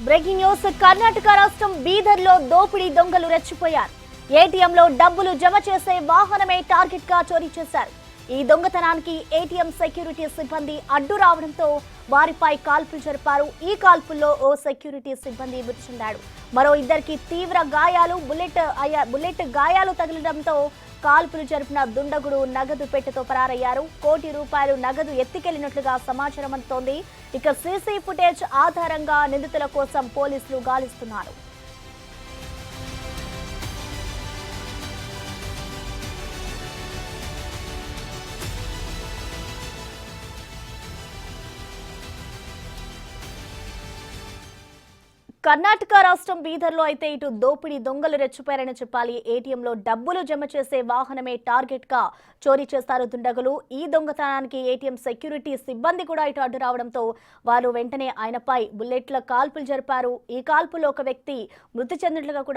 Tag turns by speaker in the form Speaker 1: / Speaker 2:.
Speaker 1: Breaking news Karnataka రాష్ట్రం బీదర్ లో దోపిడీ దొంగలు రెచ్చిపోయారు. ఏటీఎంలో డబ్బులు జమ చేసే వాహనమే టార్గెట్ గా చోరీ చేశారు. ఈ దొంగతనానికి ఏటీఎం సెక్యూరిటీ సిబ్బంది అడ్డు రావడంతో వారిపై కాల్పులు జరిపారు. ఈ కాల్పుల్లో ఓ సెక్యూరిటీ సిబ్బంది మృతి చెందాడు. మరో ఇద్దరికి తీవ్ర గాయాలు, బుల్లెట్ గాయాలు తగిలడంతో కాల్పులు జరిపిన దుండగుడు నగదు పెట్టెతో పరారయ్యారు. ₹1 కోటి నగదు ఎత్తికెళ్లినట్లుగా సమాచారం అందుతోంది. ఇక సీసీ ఫుటేజ్ ఆధారంగా నిందితుల కోసం పోలీసులు గాలిస్తున్నారు. కర్ణాటక రాష్ట్రం బీదర్లో అయితే ఇటు దోపిడీ దొంగలు రెచ్చిపోయారని చెప్పాలి. ఏటీఎంలో డబ్బులు జమ చేసే వాహనమే టార్గెట్ గా చోరీ చేస్తారు దుండగులు. ఈ దొంగతనానికి ఏటీఎం సెక్యూరిటీ సిబ్బంది కూడా ఇటు అడ్డు రావడంతో వారు వెంటనే ఆయనపై బుల్లెట్ల కాల్పులు జరిపారు. ఈ కాల్పులో ఒక వ్యక్తి మృతి చెందినట్లుగా కూడా